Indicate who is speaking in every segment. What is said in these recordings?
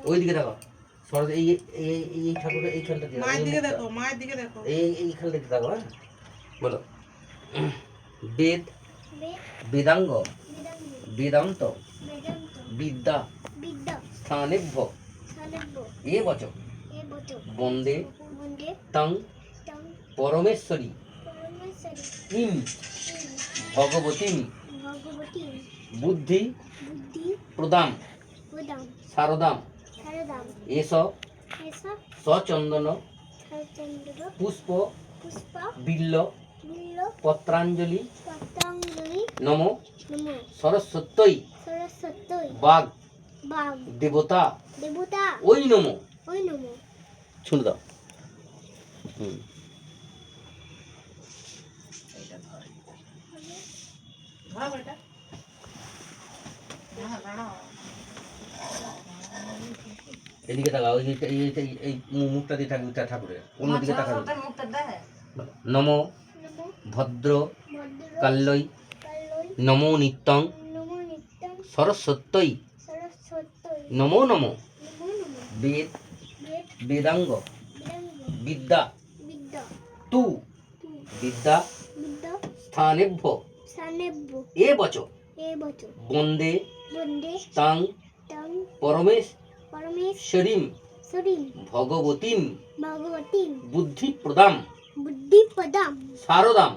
Speaker 1: ওইদিকে দেখো সরজ এই এই এই ঠাকুরটা এইখানটা দিয়ে
Speaker 2: মায়ের দিকে দেখো, মায়ের দিকে দেখো।
Speaker 1: এইখানটা দিয়ে দেখো। হ্যাঁ বলো। বেদ, বেদাঙ্গ, বেদান্ত, বিদ্যা, স্থানেভ্য এ বচ বন্দে তং পরমেশ্বরী ইম ভগবতীম বুদ্ধি প্রদাম শারদাম এস সচন্দন পুষ্প বিল্ল পত্রাঞ্জলি নমো সরস্বত্যই বাগ দেবতা ওই নমো। শুনে দাও। এদিকে তাকাও, এই মুখটা দিয়ে ঠাকুরের অন্যদিকে তাকাও। নমো ভদ্র কাল্যই নমো নিত্যং সরস্বত্যই নমো নমো। বেদ বেদাঙ্গ বিদ্যা তু বিদ্যা স্থানেভ্য এ বচ বন্দে তাং পরমেশ্বরীম ভগবতীম বুদ্ধি প্রদাম শারদাম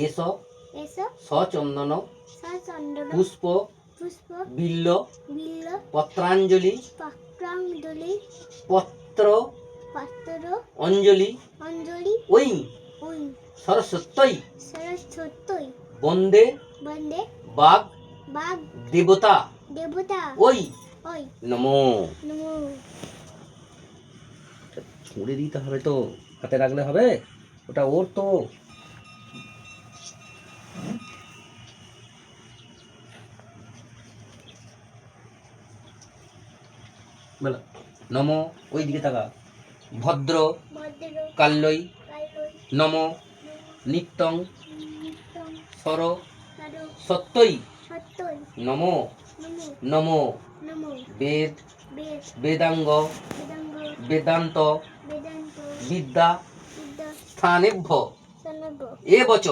Speaker 1: এস সচন্দন পুষ্প বিল্ল পত্রাঞ্জলি পত্র অঞ্জলি ওই সরস্বত্যই বন্দে বাগ দেবতা ওই নমো। ছুঁড়ে দিতে হবে তো, হাতে রাখলে হবে? ওটা ওর তো। বলো নমো, ওই দিকে তাকা। ভদ্র কাল্যই নমো নিত্যং সর সত্যই নমো নমো। বেদ বেদাঙ্গ বেদান্ত বিদ্যা স্থানেভ্য এ বচ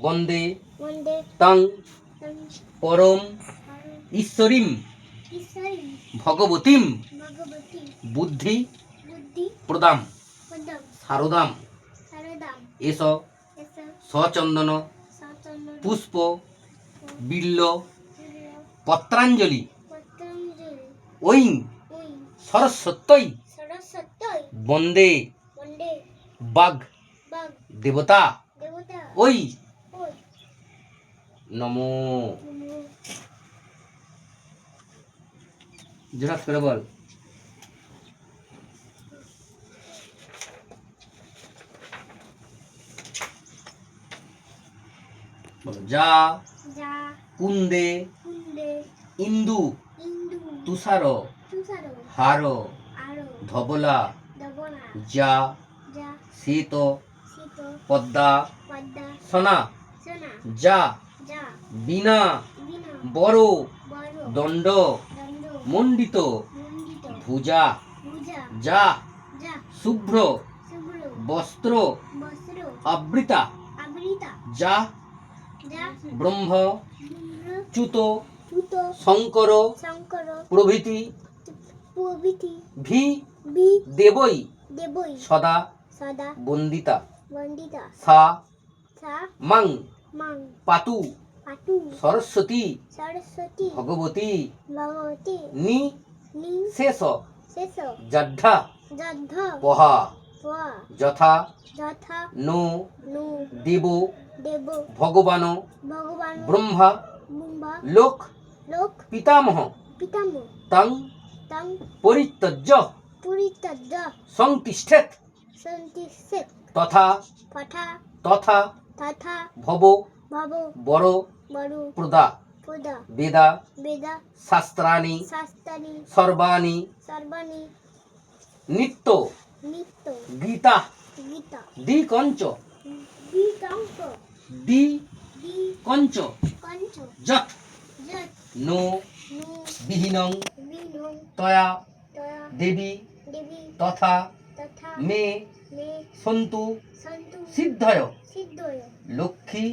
Speaker 1: বন্দে তং পরম ঈশ্বরীম ভগবতীম বুদ্ধি প্রদাম শারদাম এস সচন্দন পুষ্প বিল্ল পত্রাঞ্জলি ওই সরস্বত্যই বন্দে বাগ দেবতা ওই নমো। জোরাত করে বল। যা কুন্দে ইন্দু তুষার হার ধবলা যা শীত পদ্মা সনা যা বিনা বড় দণ্ড মণ্ডিত ভুজা যা শুভ্র বস্ত্র আবৃতা যা ব্রহ্ম চ্যুত শঙ্কর প্রভৃতি ভি দেবই সদা বন্দিতা সা মাং পাতু সরস্বতী ভগবতী নি শেষ যদ্ধা পহা যথা নো দেব ভগবান ব্রহ্মা লোক পিতামহ তং পরিত্যজ্য সংতিষ্ঠেত তথা ভব বড় প্রদা বেদা শাস্ত্রাণি সর্বাণি নিত্য গীতা দ্বিকঞ্চ দ্বিকঞ্চ যৎ নো বিহীনং তয়া দেবী তথা মে সন্তু সিদ্ধয় লক্ষ্মী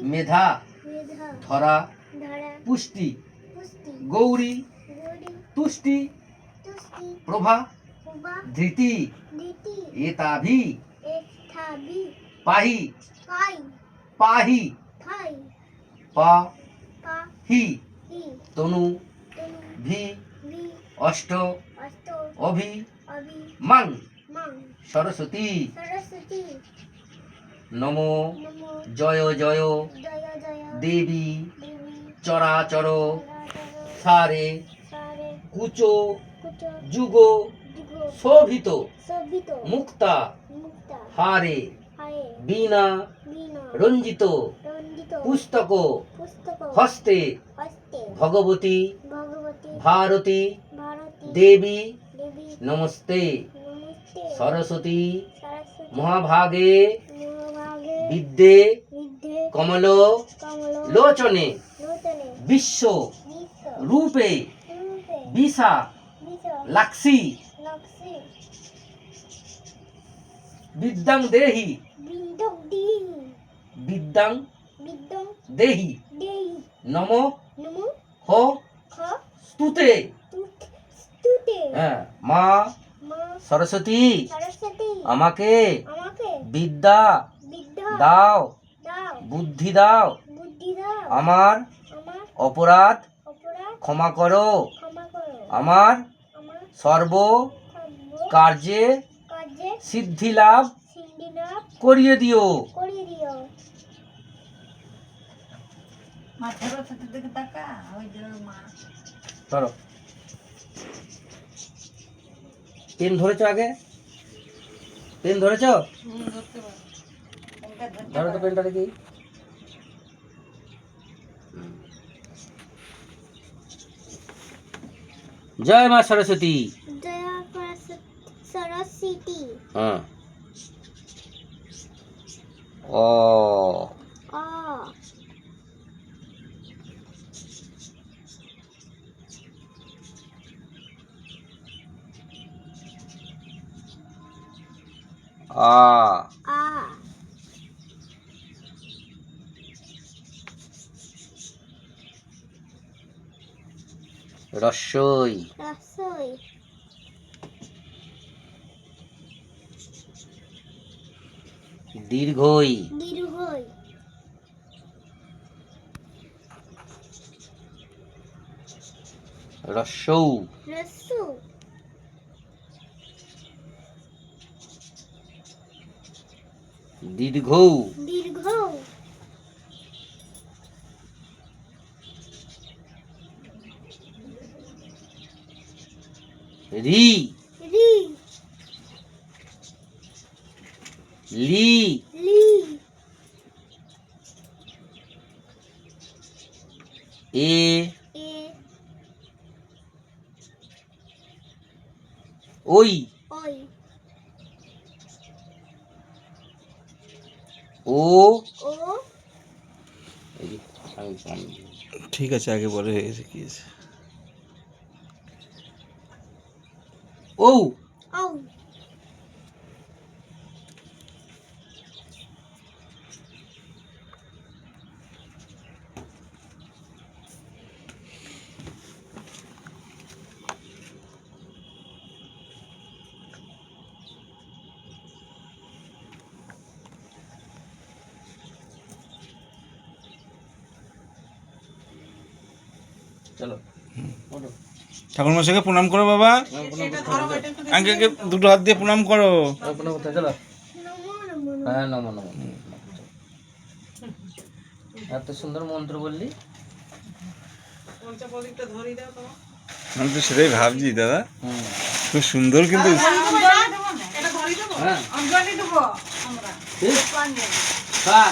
Speaker 1: মেধা ধরা পুষ্টি গৌরী তুষ্টি প্রভা ধৃতি এতাভি পাহি পাহি পাহি তনু ভি অষ্ট অভি মাং সরস্বতী নমো জয় জয় দেবী চরাচর সারে কুচো যুগ শোভিত মুক্তা হারে বীণা রঞ্জিত পুস্তক হস্তে ভগবতী ভারতী দেবী নমস্তে সরস্বতী মহাভাগে বিদ্যে কমল লোচনে বিশ্ব রূপে বিশা লাক্সি বিদ্যাং দেহি বিদ্যাং দেহি নম হ স্তুতে হ্যাঁ মা সরস্বতী আমাকে বিদ্যা দাও বুদ্ধি দাও আমার অপরাধ ক্ষমা করো আমার সর্ব কার্যে সিদ্ধি লাভ করিয়ে দিও। ধরো পেন ধরেছ আগে পেন ধরেছ ধরো তো পেনটা দেখি জয় মা সরস্বতী হ্যাঁ ও আ রস্যই দীর্ঘই রস্যৌ দীর্ঘৌ রি লি এ ওই ও
Speaker 2: ঠিক আছে আগে বলে হয়ে গেছে কি আছে
Speaker 1: ও চলো
Speaker 2: ঠাকুর মশাইকে প্রণাম করো বাবা আগে আগে দুটো হাত দিয়ে প্রণাম করো
Speaker 1: চলো হ্যাঁ নমো নমো এত সুন্দর মন্ত্র বললি
Speaker 2: আমি তো সেটাই ভাবছি দাদা খুব সুন্দর কিন্তু
Speaker 1: হ্যাঁ